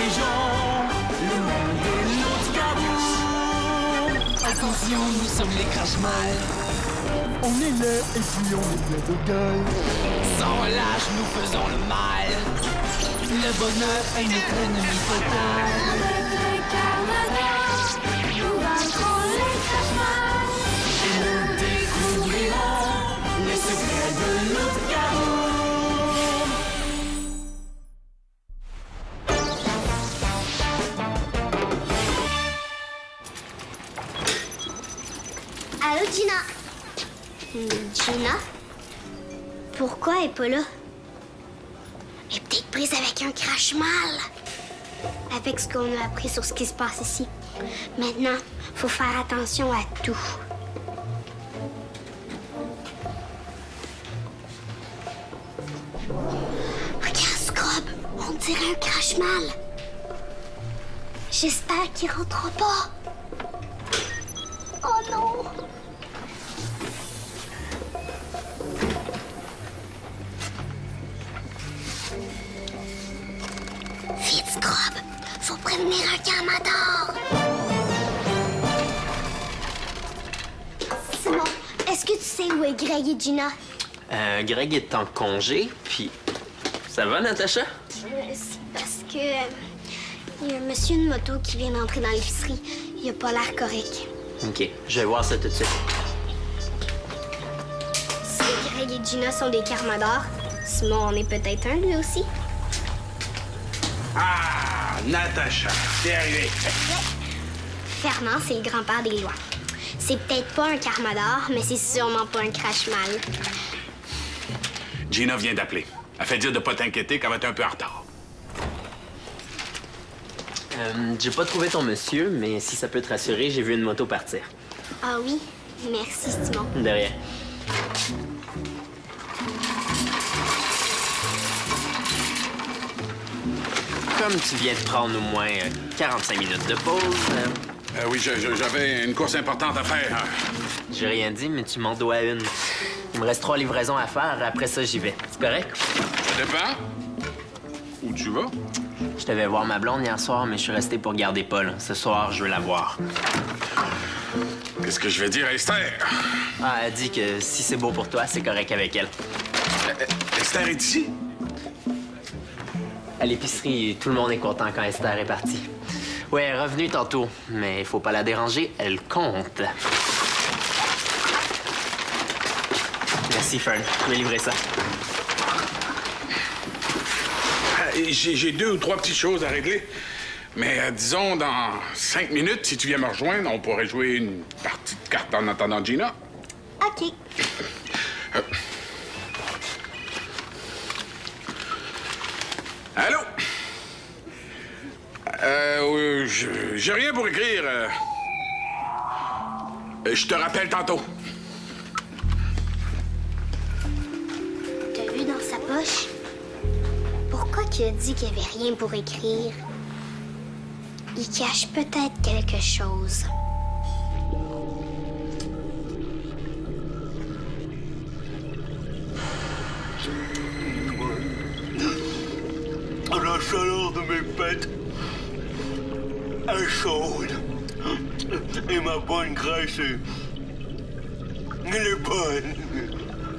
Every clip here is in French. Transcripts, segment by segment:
dirigeons le monde de l'autre. Attention, nous sommes les crash-mal. On est là et puis on est bien de gueule. Sans relâche, nous faisons le mal. Le bonheur est notre ennemi total. Nous vaincrons les crash-mal. Et nous découvrirons les secrets de l'autre garou. Allô, Gina? Gina? Pourquoi elle est pas là? Elle est peut-être prise avec un crash-mal. Avec ce qu'on a appris sur ce qui se passe ici. Maintenant, faut faire attention à tout. Regarde, Scrub, on dirait un crash-mal. J'espère qu'il rentrera pas. Oh non! Vite, Scrub! Faut prévenir un Carmador! Simon, est-ce que tu sais où est Greg et Gina? Greg est en congé, puis... Ça va, Natacha? C'est parce que... il y a un monsieur de moto qui vient d'entrer dans l'épicerie. Il a pas l'air correct. OK, je vais voir ça tout de suite. Si Greg et Gina sont des Carmadors, Simon en est peut-être un, lui aussi. Ah, Natacha, c'est arrivé. Fernand, c'est le grand-père des lois. C'est peut-être pas un Carmador, mais c'est sûrement pas un crash-mal. Gina vient d'appeler. Elle fait dire de pas t'inquiéter qu'elle va être un peu en retard. J'ai pas trouvé ton monsieur, mais si ça peut te rassurer, j'ai vu une moto partir. Ah oui? Merci, Simon. De rien. Comme tu viens de prendre au moins 45 minutes de pause... Oui, j'avais une course importante à faire. Hein. J'ai rien dit, mais tu m'en dois une. Il me reste 3 livraisons à faire, après ça, j'y vais. C'est correct? Ça dépend. Où tu vas? Je devais voir ma blonde hier soir, mais je suis resté pour garder Paul. Ce soir, je veux la voir. Qu'est-ce que je vais dire à Esther? Ah, elle dit que si c'est beau pour toi, c'est correct avec elle. Esther est ici? À l'épicerie, tout le monde est content quand Esther est partie. Ouais, elle est revenue tantôt, mais faut pas la déranger, elle compte. Merci, Fern. Je vais livrer ça. J'ai 2 ou 3 petites choses à régler. Mais disons, dans 5 minutes, si tu viens me rejoindre, on pourrait jouer une partie de cartes en attendant Gina. OK. Allô? J'ai rien pour écrire. Je te rappelle tantôt. T'as vu dans sa poche? Pourquoi qu'il a dit qu'il n'y avait rien pour écrire? Il cache peut-être quelque chose. La chaleur de mes pètes est chaude. Et ma bonne graisse, elle est bonne.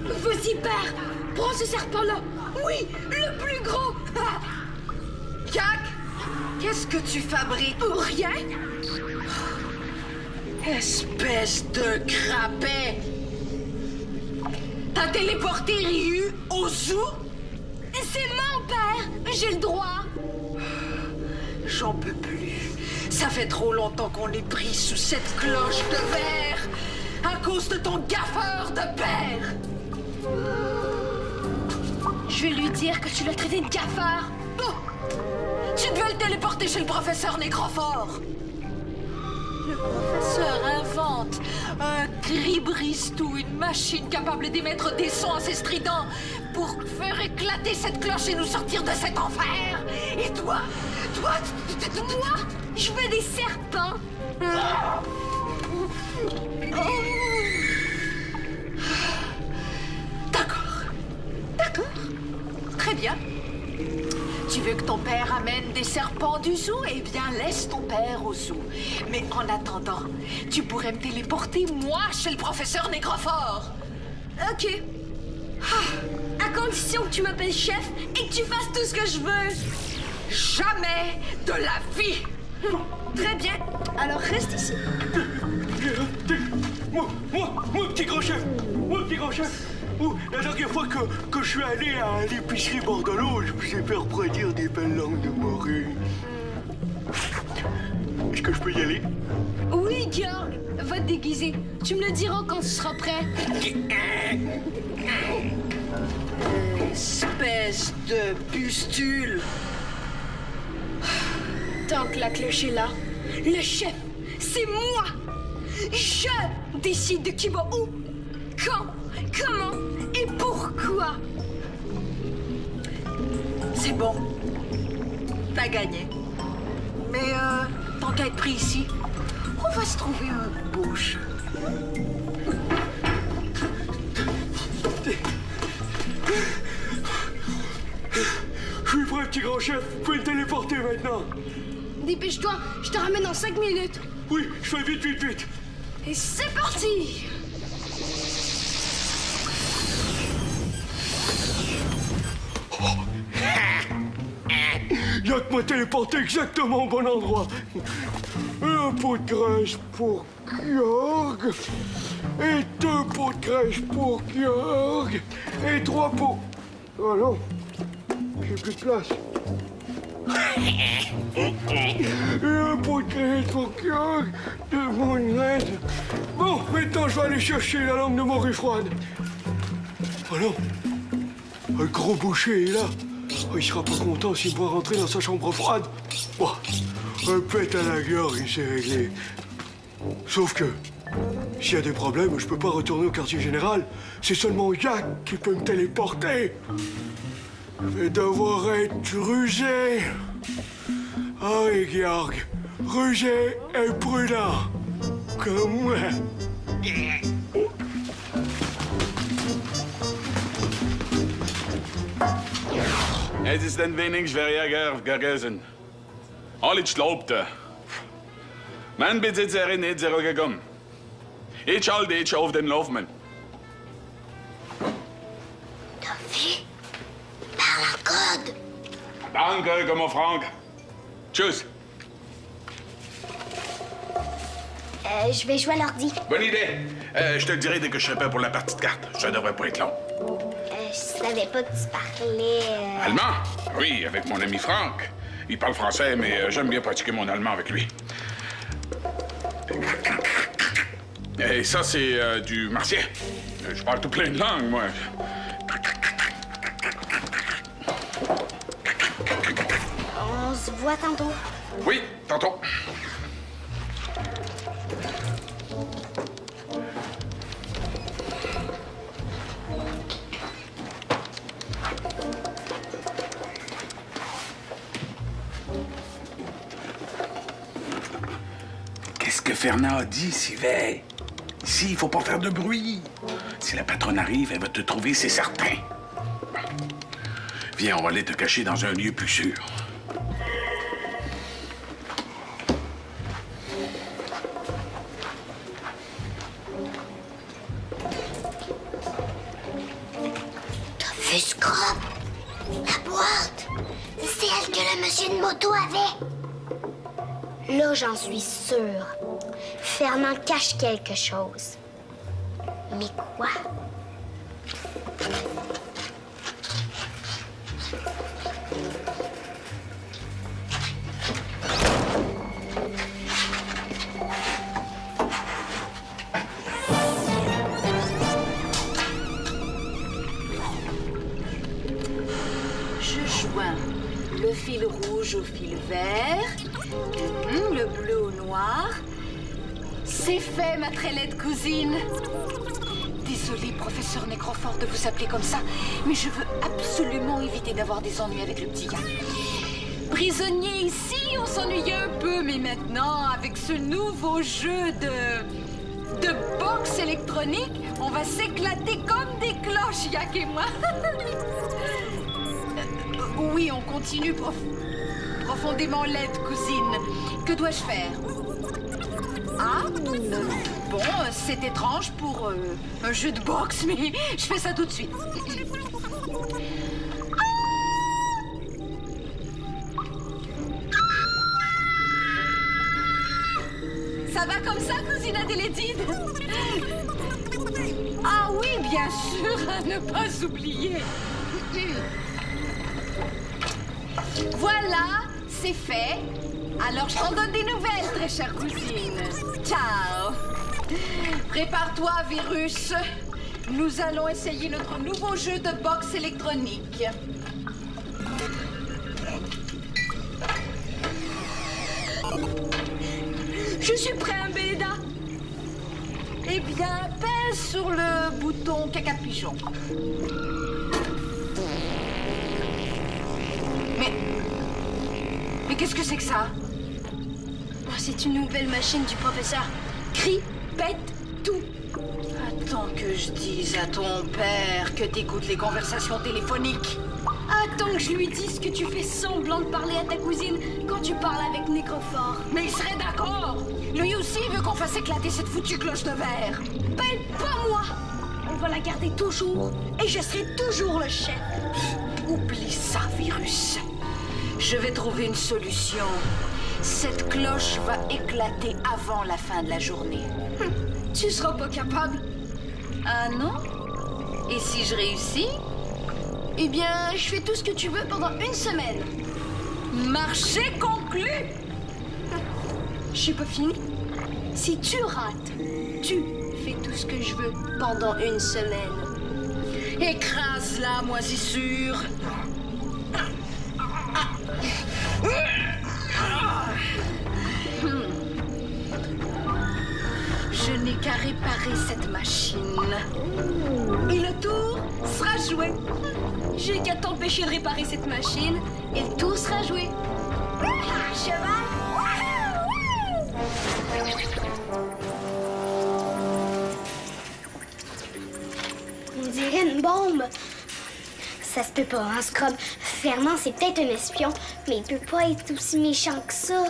Vas-y, père! Prends ce serpent-là! Oui, le plus gros! Jack, qu'est-ce que tu fabriques? Rien? Espèce de crapet! T'as téléporté Ryu au zoo? C'est mon père! J'ai le droit! J'en peux plus. Ça fait trop longtemps qu'on est pris sous cette cloche de verre à cause de ton gaffeur de père! Je vais lui dire que tu l'as traité de gaffard! Oh! Tu devais le téléporter chez le professeur Nécrophore! Le professeur invente un gribristou, une machine capable d'émettre des sons assez stridents pour faire éclater cette cloche et nous sortir de cet enfer. Et toi, moi, je veux des serpents. D'accord. Très bien. Tu Tu veux que ton père amène des serpents du zoo? Eh bien, laisse ton père au zoo. Mais en attendant, tu pourrais me téléporter, moi, chez le professeur Négrophore. Ok. Ah, à condition que tu m'appelles chef et que tu fasses tout ce que je veux. Jamais de la vie! Très bien. Alors reste ici. Moi, petit grand chef! Moi, petit grand chef! Oh, la dernière fois que je suis allé à l'épicerie Bordelot, je vous ai fait refroidir des belles langues de morue. Est-ce que je peux y aller? Oui, Georg. Va te déguiser. Tu me le diras quand tu seras prêt. Espèce de pustule! Tant que la cloche est là, le chef, c'est moi. Je décide de qui va où, quand, comment et pourquoi. C'est bon. T'as gagné. Mais tant qu'à être pris ici, on va se trouver un beau jeu. Je suis prêt, petit grand chef. Vous pouvez me téléporter maintenant. Dépêche-toi, je te ramène en 5 minutes. Oui, je fais vite. Et c'est parti. Y'a que m'a téléporté exactement au bon endroit. Un pot de graisse pour Georg. Et 2 pots de graisse pour Georg. Et 3 pots. Oh non, j'ai plus de place. Et un pot de graisse pour Georg. 2 pots de graisse. Bon, maintenant je vais aller chercher la langue de morue froide. Oh non, le gros boucher est là. Il sera pas content s'il doit rentrer dans sa chambre froide. Bon, un pet à la gueule, il s'est réglé. Sauf que, s'il y a des problèmes, je peux pas retourner au quartier général. C'est seulement Jack qui peut me téléporter. Je vais devoir être rusé. Ah oui, Georg, rusé et prudent. Comme moi. Het is den Wenningsverjager gewesen. Al iets loopte. Mijn bezitzerin is er gekomen. Ich halte ich auf den Laufmann. T'as vu? Parle en code. Danke, comme Frank. Tschüss. Je vais jouer à l'ordi. Bonne idée. Je te le dirai dès que je serai prêt pour la partie de cartes. Ça devrait pas être long. Je savais pas que tu parlais... Allemand? Oui, avec mon ami Frank. Il parle français, mais j'aime bien pratiquer mon allemand avec lui. Et ça, c'est du martien. Je parle tout plein de langues, moi. On se voit tantôt. Oui, tantôt. Qu'est-ce que Fernand a dit, Sylvain? Ici, il faut pas faire de bruit. Si la patronne arrive, elle va te trouver, c'est certain. Viens, on va aller te cacher dans un lieu plus sûr. T'as vu Scrub? La boîte. C'est elle que le monsieur de moto avait. Là, j'en suis sûre. Fernand cache quelque chose. Mais quoi? Je joins le fil rouge au fil vert, le bleu au noir. C'est fait, ma très laide cousine. Désolée, professeur Négrophore, de vous appeler comme ça, mais je veux absolument éviter d'avoir des ennuis avec le petit gars. Prisonnier ici, on s'ennuyait un peu, mais maintenant, avec ce nouveau jeu de boxe électronique, on va s'éclater comme des cloches, Yak et moi. Oui, on continue profondément laide, cousine. Que dois-je faire? Ah, bon, c'est étrange pour un jeu de boxe, mais je fais ça tout de suite. Ça va comme ça, cousine Adélédine? Ah oui, bien sûr, à ne pas oublier. Voilà, c'est fait. Alors, je t'en donne des nouvelles, très chère cousine. Ciao. Prépare-toi, Virus. Nous allons essayer notre nouveau jeu de boxe électronique. Je suis prêt, Béda. Eh bien, pèse sur le bouton caca de pigeon. Mais qu'est-ce que c'est que ça? Oh, c'est une nouvelle machine du professeur. Crie, pète, tout. Attends que je dise à ton père que t'écoutes les conversations téléphoniques. Attends que je lui dise que tu fais semblant de parler à ta cousine quand tu parles avec Nécrophore. Mais il serait d'accord. Lui aussi veut qu'on fasse éclater cette foutue cloche de verre. Ben, pas moi. On va la garder toujours et je serai toujours le chef. Oublie ça, Virus. Je vais trouver une solution. Cette cloche va éclater avant la fin de la journée. Tu seras pas capable. Ah non? Et si je réussis? Eh bien, je fais tout ce que tu veux pendant une semaine. Marché conclu! J'ai pas fini. Si tu rates, tu fais tout ce que je veux pendant une semaine. Écrase-la, moisissure! Je n'ai qu'à réparer cette machine. Et le tour sera joué. J'ai qu'à t'empêcher de réparer cette machine et le tour sera joué. Cheval! On dirait une bombe. Ça se peut pas, hein, Scrub? Fernand, c'est peut-être un espion, mais il peut pas être aussi méchant que ça.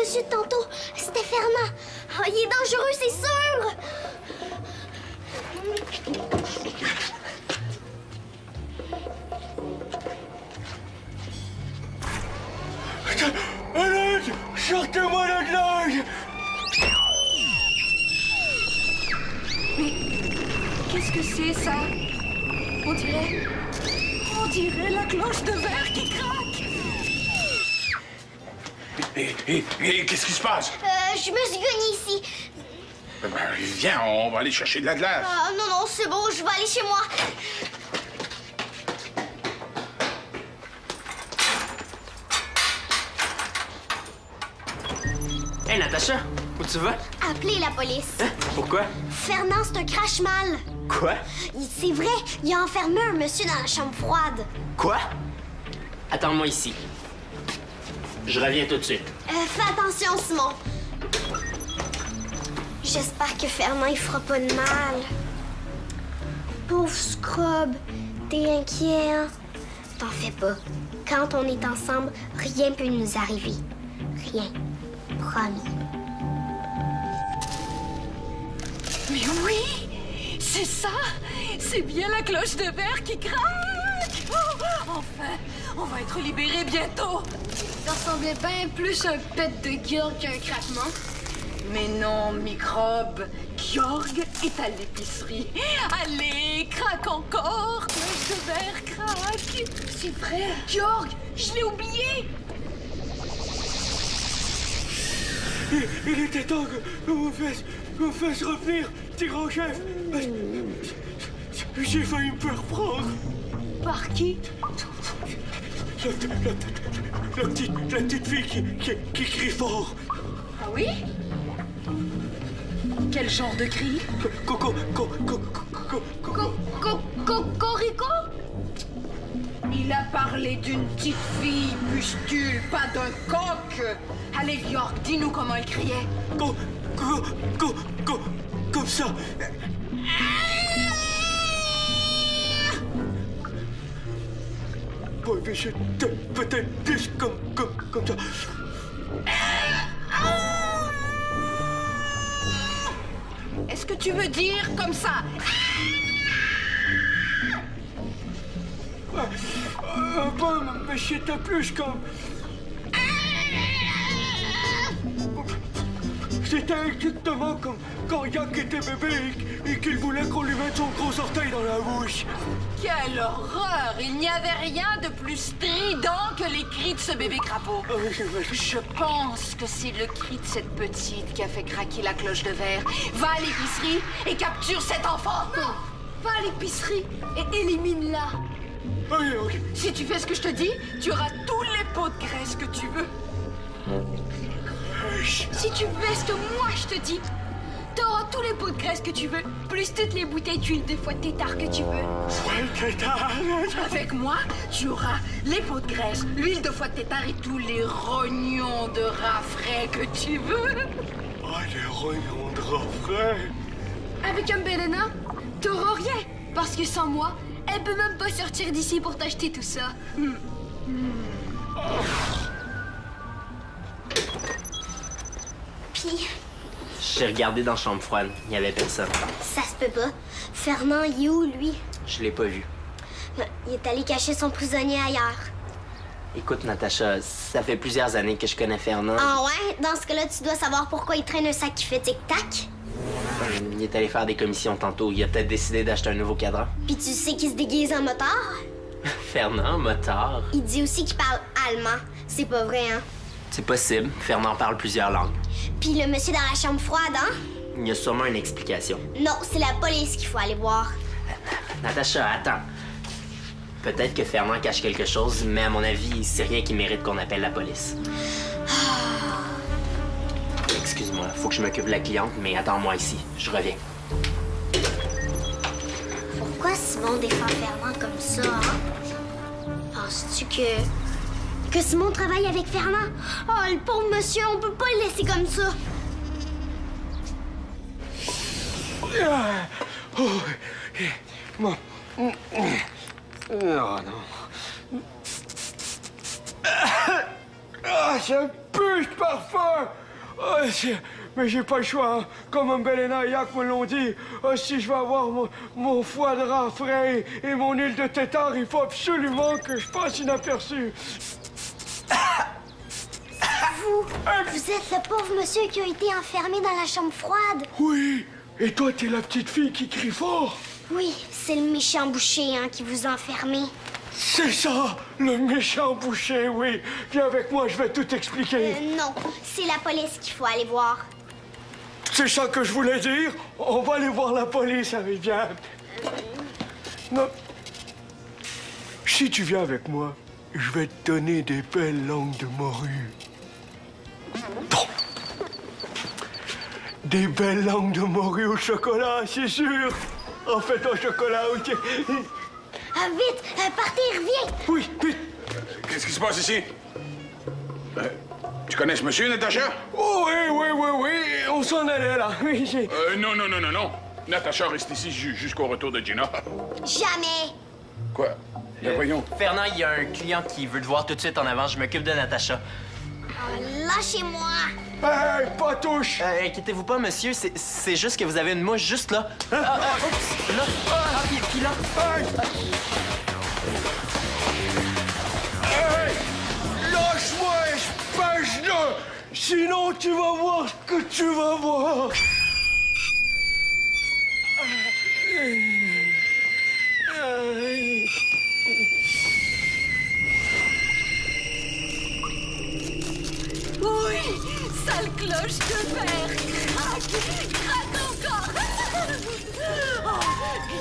Monsieur de tantôt, c'était Fernand. Oh, il est dangereux, c'est sûr. Allez, sortez-moi de là. Mais qu'est-ce que c'est, ça? On dirait la cloche de verre qui craque. Et qu'est-ce qui se passe? Je me suis gagnée ici. Viens, on va aller chercher de la glace. Non, c'est bon, je vais aller chez moi. Hey, Natacha, où tu vas? Appelez la police. Hein? Pourquoi? Fernand, c'est un crache-mal. Quoi? C'est vrai, il a enfermé un monsieur dans la chambre froide. Quoi? Attends-moi ici. Je reviens tout de suite. Fais attention, Simon. J'espère que Fernand, il fera pas de mal. Pauvre Scrub, t'es inquiet, hein? T'en fais pas. Quand on est ensemble, rien peut nous arriver. Rien. Promis. Mais oui! C'est ça! C'est bien la cloche de verre qui craque! Oh, enfin, on va être libérés bientôt! Ça ressemblait bien plus à un pet de gueule qu'un craquement. Mais non, microbe, Georg est à l'épicerie. Allez, craque encore! Cloche de verre craque! C'est vrai, Georg, je l'ai oublié! Il était temps que vous fasse revenir, petit grand chef. J'ai failli me faire prendre. Par qui? La petite fille qui crie fort. Ah oui? Quel genre de cri? Corico? Il a parlé d'une petite fille, pustule, pas d'un coq. Allez, York, dis-nous comment elle criait. Comme ça. Oui, mais c'était peut-être plus comme ça. Est-ce que tu veux dire comme ça? Bon, mais c'était plus comme... C'était exactement comme quand Yak était bébé et qu'il voulait qu'on lui mette son gros orteil dans la bouche. Quelle horreur! Il n'y avait rien de plus strident que les cris de ce bébé crapaud. Je pense que c'est le cri de cette petite qui a fait craquer la cloche de verre. Va à l'épicerie et capture cet enfant! Non! Va à l'épicerie et élimine-la. Ok. Si tu fais ce que je te dis, tu auras tous les pots de graisse que tu veux. Si tu fais ce que moi je te dis, t'auras tous les pots de graisse que tu veux, plus toutes les bouteilles d'huile de foie de tétard que tu veux. Avec moi, tu auras les pots de graisse, l'huile de foie de tétard et tous les rognons de rat frais que tu veux. Ah, les rognons de rat frais. Avec un Belena, t'auras rien. Parce que sans moi, elle peut même pas sortir d'ici pour t'acheter tout ça. Puis, J'ai regardé dans la chambre froide. Il n'y avait personne. ça se peut pas. Fernand, il est où, lui? Je l'ai pas vu. Il est allé cacher son prisonnier ailleurs. Écoute, Natacha, ça fait plusieurs années que je connais Fernand. Ah ouais? Dans ce cas-là, tu dois savoir pourquoi il traîne un sac qui fait tic-tac. Il est allé faire des commissions tantôt. Il a peut-être décidé d'acheter un nouveau cadran. Puis tu sais qu'il se déguise en motard? Fernand, motard. Il dit aussi qu'il parle allemand. C'est pas vrai, hein? C'est possible. Fernand parle plusieurs langues. Puis le monsieur dans la chambre froide, hein? Il y a sûrement une explication. Non, c'est la police qu'il faut aller voir. Natacha, attends. Peut-être que Fernand cache quelque chose, mais à mon avis, c'est rien qui mérite qu'on appelle la police. Excuse-moi, faut que je m'occupe de la cliente, mais attends-moi ici. Je reviens. Pourquoi Simon défend Fernand comme ça, hein? Penses-tu que Simon travaille avec Fernand? Oh, le pauvre monsieur, on peut pas le laisser comme ça. Bon. Non, non. Ah, ça pue ce parfum! Ah, mais j'ai pas le choix, hein. Comme un Belena et Yak me l'ont dit, si je veux avoir mon foie de rat frais et mon huile de tétard, il faut absolument que je passe inaperçu. Vous êtes le pauvre monsieur qui a été enfermé dans la chambre froide. Oui, et toi, t'es la petite fille qui crie fort. Oui, c'est le méchant boucher, hein, qui vous a enfermé. C'est ça, le méchant boucher, oui. Viens avec moi, je vais tout expliquer. Non, c'est la police qu'il faut aller voir. C'est ça que je voulais dire. On va aller voir la police, allez, viens. Non. Si tu viens avec moi, je vais te donner des belles langues de morue. Non. Des belles langues de morue au chocolat, c'est sûr. En fait, au chocolat, ok. Ah, vite, partez, reviens. Oui, vite. Qu'est-ce qui se passe ici? Tu connais ce monsieur, Natacha? Oh, oui, on s'en allait, là. Oui, Non. Natacha reste ici jusqu'au retour de Gina. Jamais. Quoi? Ben voyons. Fernand, il y a un client qui veut te voir tout de suite en avant. Je m'occupe de Natacha. Lâchez-moi. Hey, pas touche. Inquiétez-vous pas, monsieur. C'est juste que vous avez une mouche juste là. Oups, là. Puis là. Hey! Lâche-moi, espèce de... Sinon, tu vas voir ce que tu vas voir. Oui, sale cloche de verre. Craque encore. Oh,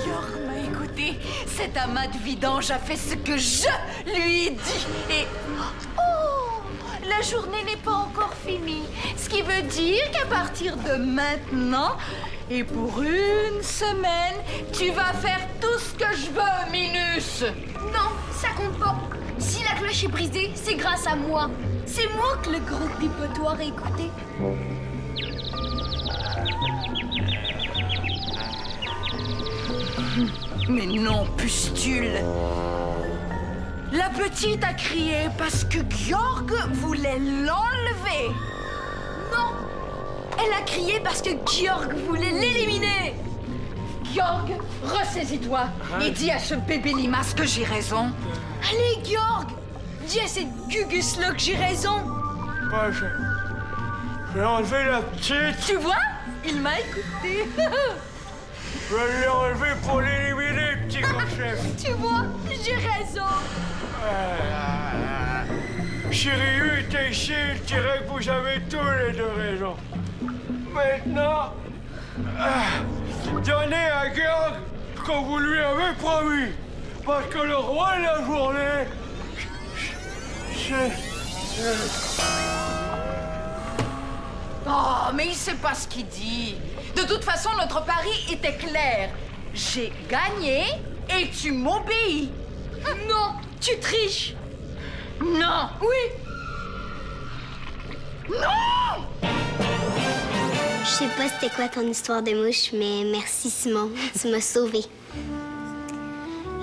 York m'a écouté. fini. Cet amas de vidange a fait ce que je lui ai dit. Et... Oh! La journée n'est pas encore finie. Ce qui veut dire qu'à partir de maintenant, et pour une semaine, tu vas faire tout ce que je veux, Minus. Non, ça compte pas. Si la cloche est brisée, c'est grâce à moi. C'est moi que le gros dépotoir a écouté. Mais non, pustule. La petite a crié parce que Georg voulait l'enlever. Non, elle a crié parce que Georg voulait l'éliminer. Georg, ressaisis-toi et dis à ce bébé limace que j'ai raison. Allez, Georg, dis à cette Gugus-là que j'ai raison. Bah, j'ai enlevé la petite. Tu vois, il m'a écouté. Je l'ai enlevé pour l'éliminer, petit grand chef. Tu vois, j'ai raison. Shiryu était ici, il dirait que vous avez tous les deux raison. Maintenant, donnez à Georg ce que vous lui avez promis. Parce que le roi de la journée, c'est... Oh, mais il sait pas ce qu'il dit. De toute façon, notre pari était clair. J'ai gagné et tu m'obéis. Non, tu triches. Non. Oui. Non! Je sais pas c'était quoi ton histoire de mouche, mais merci Simon, tu m'as sauvé.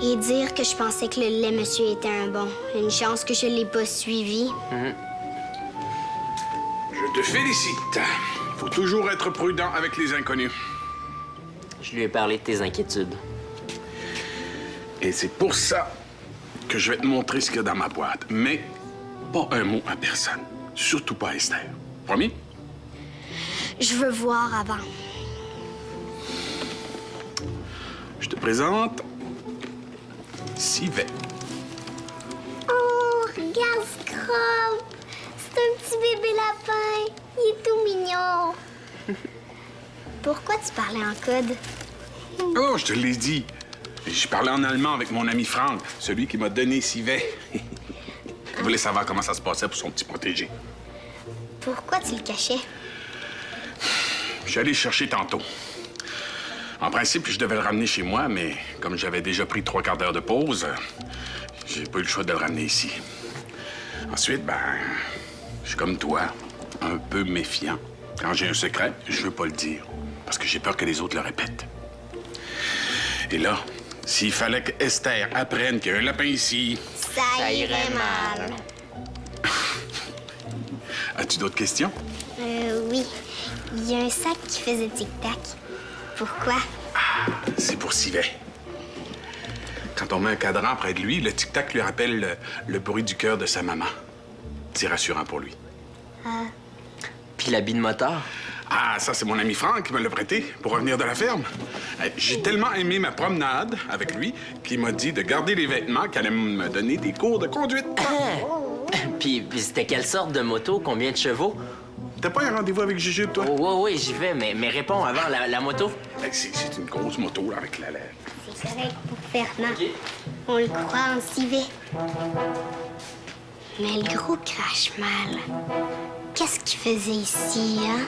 Et dire que je pensais que le lait monsieur était un bon. Une chance que je l'ai pas suivi. Je te félicite. Faut toujours être prudent avec les inconnus. Je lui ai parlé de tes inquiétudes. Et c'est pour ça que je vais te montrer ce qu'il y a dans ma boîte. Mais pas un mot à personne. Surtout pas à Esther. Promis? Je veux voir avant. Je te présente Sivet. Oh, regarde ce crabe. C'est un petit bébé lapin. Il est tout mignon. Pourquoi tu parlais en code? Oh, je te l'ai dit. Je parlais en allemand avec mon ami Franck, celui qui m'a donné Sivet. Il voulait savoir comment ça se passait pour son petit protégé. Pourquoi tu le cachais? Je suis allé le chercher tantôt. En principe, je devais le ramener chez moi, mais comme j'avais déjà pris 3/4 d'heure de pause, j'ai pas eu le choix de le ramener ici. Ensuite, je suis comme toi, un peu méfiant. Quand j'ai un secret, je veux pas le dire, parce que j'ai peur que les autres le répètent. Et là, s'il fallait que Esther apprenne qu'il y a un lapin ici... Ça irait mal. As-tu d'autres questions? Oui. Il y a un sac qui faisait tic-tac. Pourquoi? C'est pour Sivet. Quand on met un cadran près de lui, le tic-tac lui rappelle le bruit du cœur de sa maman. C'est rassurant pour lui. Puis l'habit de moteur? Ah, ça, c'est mon ami Franck qui me l'a prêté pour revenir de la ferme. J'ai tellement aimé ma promenade avec lui qu'il m'a dit de garder les vêtements qu'elle allait me donner des cours de conduite. Puis c'était quelle sorte de moto? Combien de chevaux? T'as pas un rendez-vous avec Jujube, toi? Oh, oui, j'y vais, mais réponds avant, la moto. C'est une grosse moto, là, avec la... C'est correct pour Fernand. Okay. On le croit en Sivet. Mais le gros crache mal. Qu'est-ce qu'il faisait ici, hein?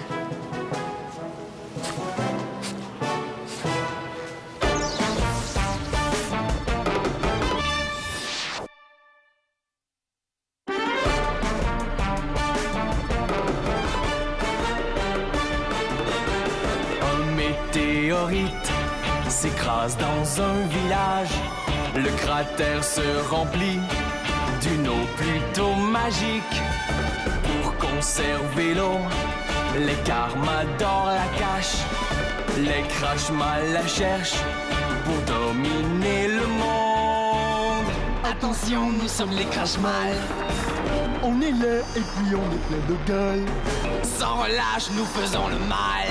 Un météorite s'écrase dans un village. Le cratère se remplit d'une eau plutôt magique. Pour conserver l'eau, les Carmadors la cachent. Les Crashmal la cherchent pour dominer le monde. Attention, nous sommes les Crashmal. On est laid et puis on est plein de gueule. Sans relâche, nous faisons le mal.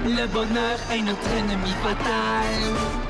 Le bonheur est notre ennemi fatal.